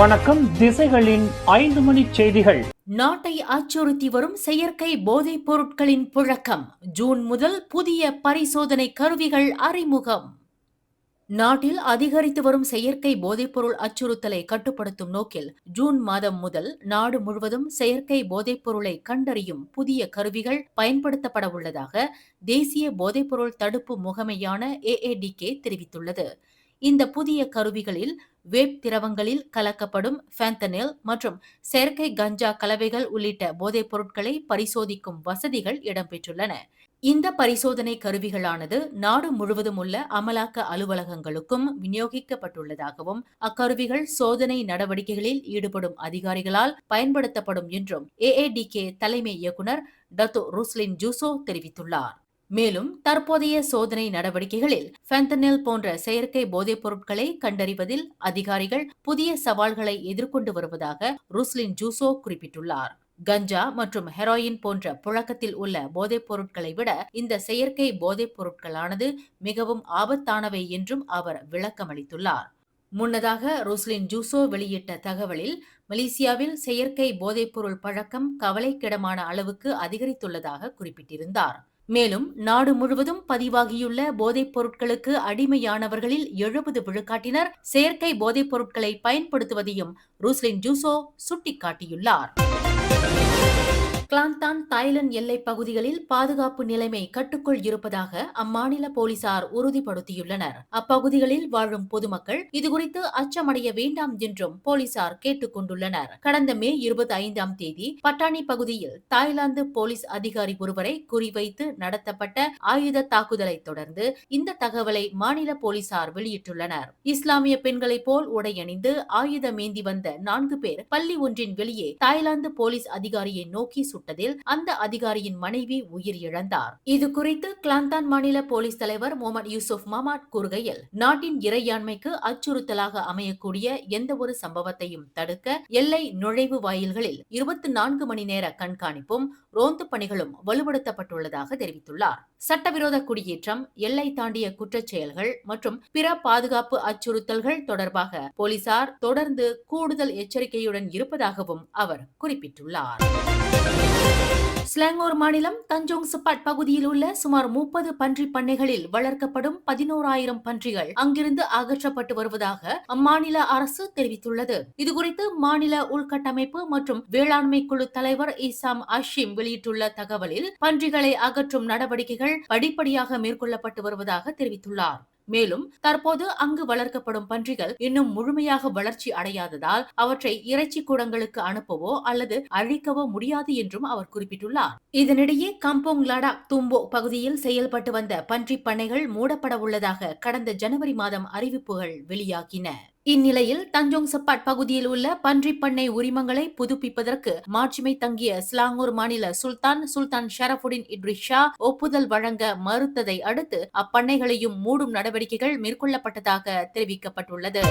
வணக்கம். திசைகளின் 5 மணி செய்திகள். நாட்டை அச்சுறுத்தி வரும் செயற்கை போதைப் பொருட்களின் புழக்கம். ஜூன் முதல் புதிய பரிசோதனை கருவிகள் அறிமுகம். நாட்டில் அதிகரித்து வரும் செயற்கை போதைப்பொருள் அச்சுறுத்தலை கட்டுப்படுத்தும் நோக்கில் ஜூன் மாதம் முதல் நாடு முழுவதும் செயற்கை போதைப்பொருளை கண்டறியும் புதிய கருவிகள் பயன்படுத்தப்பட உள்ளதாக தேசிய போதைப்பொருள் தடுப்பு முகமையான AADK தெரிவித்துள்ளது. இந்த புதிய கருவிகளில் வேப் திரவங்களில் கலக்கப்படும் ஃபென்தனில் மற்றும் செயற்கை கஞ்சா கலவைகள் உள்ளிட்ட போதைப் பொருட்களை பரிசோதிக்கும் வசதிகள் இடம்பெற்றுள்ளன. இந்த பரிசோதனை கருவிகளானது நாடு முழுவதும் உள்ள அமலாக்க அலுவலகங்களுக்கும் விநியோகிக்கப்பட்டுள்ளதாகவும் அக்கருவிகள் சோதனை நடவடிக்கைகளில் ஈடுபடும் அதிகாரிகளால் பயன்படுத்தப்படும் என்றும் AADK தலைமை இயக்குநர் டத்தோ ருஸ்லின் ஜூசோ தெரிவித்துள்ளார். மேலும் தற்போதைய சோதனை நடவடிக்கைகளில் ஃபென்தனில் போன்ற செயற்கை போதைப் பொருட்களை கண்டறிவதில் அதிகாரிகள் புதிய சவால்களை எதிர்கொண்டு வருவதாக ருஸ்லின் ஜூசோ குறிப்பிட்டுள்ளார். கஞ்சா மற்றும் ஹெரோயின் போன்ற புழக்கத்தில் உள்ள போதைப் பொருட்களை விட இந்த செயற்கை போதைப் பொருட்களானது மிகவும் ஆபத்தானவை என்றும் அவர் விளக்கமளித்துள்ளார். முன்னதாக ருஸ்லின் ஜூசோ வெளியிட்ட தகவலில் மலேசியாவில் செயற்கை போதைப்பொருள் பழக்கம் கவலைக்கிடமான அளவுக்கு அதிகரித்துள்ளதாக குறிப்பிட்டிருந்தார். மேலும் நாடு முழுவதும் பதிவாகியுள்ள போதைப் பொருட்களுக்கு அடிமையானவர்களில் 70 விழுக்காட்டினர் செயற்கை போதைப் பொருட்களை பயன்படுத்துவதையும் ருஸ்லின் ஜூசோ சுட்டிக்காட்டியுள்ளார். கிளாந்தான் தாய்லாந்து எல்லைப் பகுதிகளில் பாதுகாப்பு நிலைமை கட்டுக்குள் இருப்பதாக அம்மாநில போலீசார் உறுதிப்படுத்தியுள்ளனர். அப்பகுதிகளில் வாழும் பொதுமக்கள் இதுகுறித்து அச்சமடைய வேண்டாம் என்றும் போலீசார் கேட்டுக் கொண்டுள்ளனர். கடந்த மே 25ஆம் தேதி பட்டாணி பகுதியில் தாய்லாந்து போலீஸ் அதிகாரி ஒருவரை குறிவைத்து நடத்தப்பட்ட ஆயுத தாக்குதலை தொடர்ந்து இந்த தகவலை மாநில போலீசார் வெளியிட்டுள்ளனர். இஸ்லாமிய பெண்களைப் போல் உடையணிந்து ஆயுதமேந்தி வந்த 4 பேர் பள்ளி ஒன்றின் வெளியே தாய்லாந்து போலீஸ் அதிகாரியை நோக்கி சுட்டதில் அந்த அதிகாரியின் மனைவி உயிரிழந்தார். இது குறித்து கிளாந்தான் மாநில போலீஸ் தலைவர் முகமது யூசுப் மாமாட் கூறுகையில், நாட்டின் இறையாண்மைக்கு அச்சுறுத்தலாக அமையக்கூடிய எந்த ஒரு சம்பவத்தையும் தடுக்க எல்லை நுழைவு வாயில்களில் 24 மணி நேர கண்காணிப்பும் ரோந்து பணிகளும் வலுப்படுத்தப்பட்டுள்ளதாக தெரிவித்துள்ளார். சட்டவிரோத குடியேற்றம், எல்லை தாண்டிய குற்றச் செயல்கள் மற்றும் பிற பாதுகாப்பு அச்சுறுத்தல்கள் தொடர்பாக போலீசார் தொடர்ந்து கூடுதல் எச்சரிக்கையுடன் இருப்பதாகவும் அவர் குறிப்பிட்டுள்ளார். ஸ்லாங்கூர் மாநிலம் தஞ்சோங் சப்பாட் பகுதியில் உள்ள சுமார் 30 பன்றி பண்ணைகளில் வளர்க்கப்படும் 11,000 பன்றிகள் அங்கிருந்து அகற்றப்பட்டு வருவதாக அம்மாநில அரசு தெரிவித்துள்ளது. இதுகுறித்து மாநில உள்கட்டமைப்பு மற்றும் வேளாண்மை குழு தலைவர் இசாம் அஷிம் வெளியிட்டுள்ள தகவலில், பன்றிகளை அகற்றும் நடவடிக்கைகள் படிப்படியாக மேற்கொள்ளப்பட்டு வருவதாக தெரிவித்துள்ளார். மேலும் தற்போது அங்கு வளர்க்கப்படும் பன்றிகள் இன்னும் முழுமையாக வளர்ச்சி அடையாததால் அவற்றை இறைச்சி கூடங்களுக்கு அனுப்பவோ அல்லது அழிக்கவோ முடியாது என்றும் அவர் குறிப்பிட்டுள்ளார். இதனிடையே கம்போங் லடாக் தும்போ பகுதியில் செயல்பட்டு வந்த பன்றி பண்ணைகள் மூடப்பட உள்ளதாக கடந்த ஜனவரி மாதம் அறிவிப்புகள் வெளியாகின. இந்நிலையில் தஞ்சோங் சப்பாட் பகுதியில் உள்ள பன்றி பண்ணை உரிமங்களை புதுப்பிப்பதற்கு மாட்சிமை தங்கிய ஸ்லாங்கூர் மாநில சுல்தான் ஷரஃபுடின் இட்ரிஸ் ஷா ஒப்புதல் வழங்க மறுத்ததை அடுத்து அப்பண்ணைகளையும் மூடும் நடவடிக்கைகள் மேற்கொள்ளப்பட்டதாக தெரிவிக்கப்பட்டுள்ளது.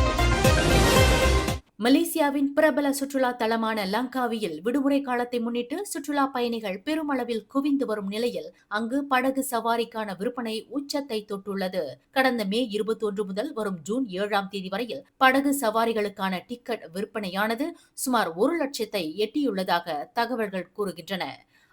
மலேசியாவின் பிரபல சுற்றுலா தலமான லங்காவியில் விடுமுறை காலத்தை முன்னிட்டு சுற்றுலா பயணிகள் பெருமளவில் குவிந்து வரும் நிலையில் அங்கு படகு சவாரிக்கான விற்பனை உச்சத்தை தொட்டுள்ளது. கடந்த மே 21 முதல் வரும் ஜூன் 7ஆம் தேதி வரையில் படகு சவாரிகளுக்கான டிக்கெட் விற்பனையானது சுமார் 1 லட்சத்தை எட்டியுள்ளதாக தகவல்கள் கூறுகின்றன.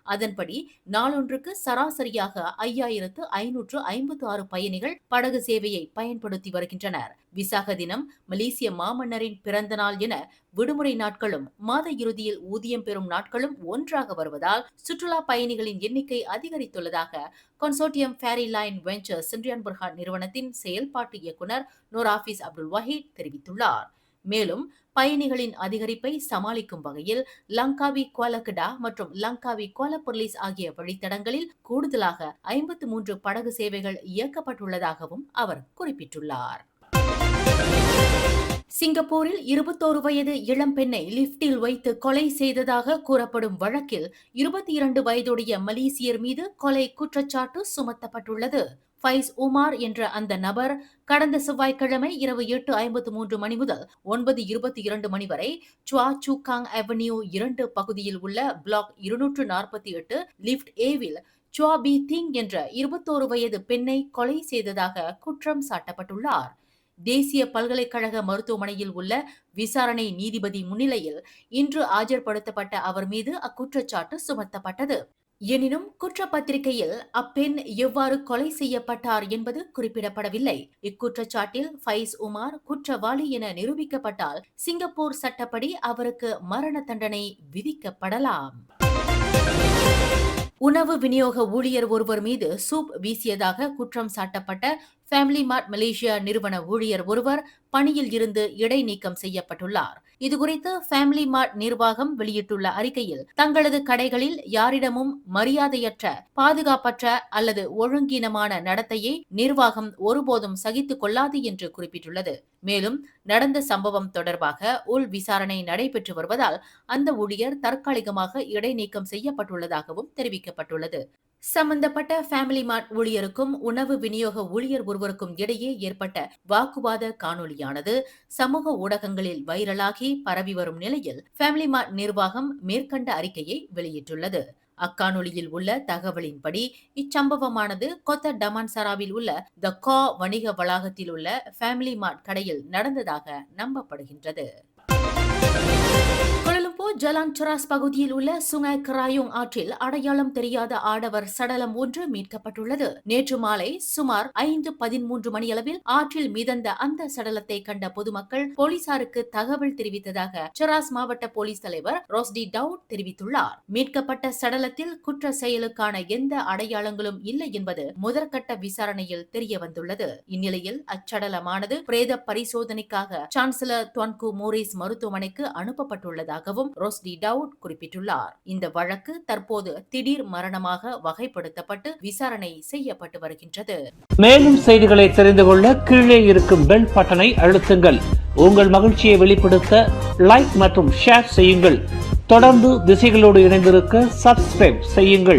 அதன்படி நாளொன்றுக்கு சராசரியாக 5,556 பயணிகள் படகு சேவையை பயன்படுத்தி வருகின்றனர். விசாக தினம், மலேசிய மாமன்னரின் பிறந்த நாள் என விடுமுறை நாட்களும் மாத இறுதியில் ஊதியம் பெறும் நாட்களும் ஒன்றாக வருவதால் சுற்றுலா பயணிகளின் எண்ணிக்கை அதிகரித்துள்ளதாக consortium fairy line ventures சின்ரியான் Burhan நிறுவனத்தின் செயல்பாட்டு இயக்குநர் நூர் ஹாஃபிஸ் அப்துல் வஹீத் தெரிவித்துள்ளார். மேலும் பயணிகளின் அதிகரிப்பை சமாளிக்கும் வகையில் லங்காவி குவாலகடா மற்றும் லங்காவி குவாலபர்லீஸ் ஆகிய வழித்தடங்களில் கூடுதலாக 53 படகு சேவைகள் இயக்கப்பட்டுள்ளதாகவும் அவர் குறிப்பிட்டுள்ளார். சிங்கப்பூரில் 21 வயது இளம்பெண்ணை லிப்டில் வைத்து கொலை செய்ததாக கூறப்படும் வழக்கில் 22 வயதுடைய மலேசியர் மீது கொலை குற்றச்சாட்டு சுமத்தப்பட்டுள்ளது. ஃபைஸ் உமார் என்ற அந்த நபர் கடந்த செவ்வாய்க்கிழமை இரவு 8:53 மணி முதல் 9:22 மணி வரை சுவா சூகாங் அவென்யூ 2 பகுதியில் உள்ள பிளாக் 248 லிப்ட் ஏவில் சுவா பி திங் என்ற 21 வயது பெண்ணை கொலை செய்ததாக குற்றம் சாட்டப்பட்டுள்ளார். தேசிய பல்கலைக்கழக மருத்துவமனையில் உள்ள விசாரணை நீதிபதி முன்னிலையில் இன்று ஆஜர்படுத்தப்பட்ட அவர் மீது அக்குற்றச்சாட்டு சுமத்தப்பட்டது. எனினும் குற்றப்பத்திரிகையில் அப்பெண் எவ்வாறு கொலை செய்யப்பட்டார் என்பது குறிப்பிடப்படவில்லை. இக்குற்றச்சாட்டில் ஃபைஸ் உமார் குற்றவாளி என நிரூபிக்கப்பட்டால் சிங்கப்பூர் சட்டப்படி அவருக்கு மரண தண்டனை விதிக்கப்படலாம். உணவு விநியோக ஊழியர் ஒருவர் மீது சூப் வீசியதாக குற்றம் சாட்டப்பட்ட ஃபேமிலி மார்ட் மலேசியா நிறுவன ஊழியர் ஒருவர் பணியில் இருந்து இடைநீக்கம் செய்யப்பட்டுள்ளார். இதுகுறித்து ஃபேமிலி மார்ட் நிர்வாகம் வெளியிட்டுள்ள அறிக்கையில், தங்களது கடைகளில் யாரிடமும் மரியாதையற்ற, பாதுகாப்பற்ற அல்லது ஒழுங்கீனமான நடத்தையை நிர்வாகம் ஒருபோதும் சகித்துக் கொள்ளாது என்று குறிப்பிட்டுள்ளது. மேலும் நடந்த சம்பவம் தொடர்பாக உள் விசாரணை நடைபெற்று வருவதால் அந்த ஊழியர் தற்காலிகமாக இடைநீக்கம் செய்யப்பட்டுள்ளதாகவும் தெரிவிக்கப்பட்டுள்ளது. சம்பந்தப்பட்ட ஃபேமிலி மார்ட் ஊழியருக்கும் உணவு விநியோக ஊழியர் ஒருவருக்கும் இடையே ஏற்பட்ட வாக்குவாத காணொலியானது சமூக ஊடகங்களில் வைரலாகி பரவி வரும் நிலையில் ஃபேமிலி மார்ட் நிர்வாகம் மேற்கண்ட அறிக்கையை வெளியிட்டுள்ளது. அக்காணொலியில் உள்ள தகவலின்படி இச்சம்பவமானது கொத்த டமான்சராவில் உள்ள த கா வணிக வளாகத்தில் உள்ள ஃபேமிலி மார்ட் கடையில் நடந்ததாக நம்பப்படுகின்றது. ஜலான் சராஸ் பகுதியில் உள்ள சுங்காய் கராயோங் ஆற்றில் அடையாளம் தெரியாத ஆடவர் சடலம் ஒன்று மீட்கப்பட்டுள்ளது. நேற்று மாலை சுமார் 5:13 மணியளவில் ஆற்றில் மிதந்த அந்த சடலத்தை கண்ட பொதுமக்கள் போலீசாருக்கு தகவல் தெரிவித்ததாக சராஸ் மாவட்ட போலீஸ் தலைவர் ரோஸ்டி டவுட் தெரிவித்துள்ளார். மீட்கப்பட்ட சடலத்தில் குற்ற செயலுக்கான எந்த அடையாளங்களும் இல்லை என்பது முதற்கட்ட விசாரணையில் தெரிய வந்துள்ளது. இந்நிலையில் அச்சடலமானது பிரேத பரிசோதனைக்காக சான்சலர் துவான்கு மோரிஸ் மருத்துவமனைக்கு அனுப்பப்பட்டுள்ளதாகவும் ரோஸ்டி டவுட் குறிப்பிட்டுள்ளார். இந்த வழக்கு தற்போது திடீர் மரணமாக வகைப்படுத்தப்பட்டு விசாரணை செய்யப்பட்டு வருகின்றது. மேலும் செய்திகளை தெரிந்து கொள்ள கீழே இருக்கும் பெல் பட்டனை அழுத்துங்கள். உங்கள் மகிழ்ச்சியை வெளிப்படுத்த லைக் மற்றும் ஷேர் செய்யுங்கள். தொடர்ந்து திசைகளோடு இணைந்திருக்க சப்ஸ்கிரைப் செய்யுங்கள்.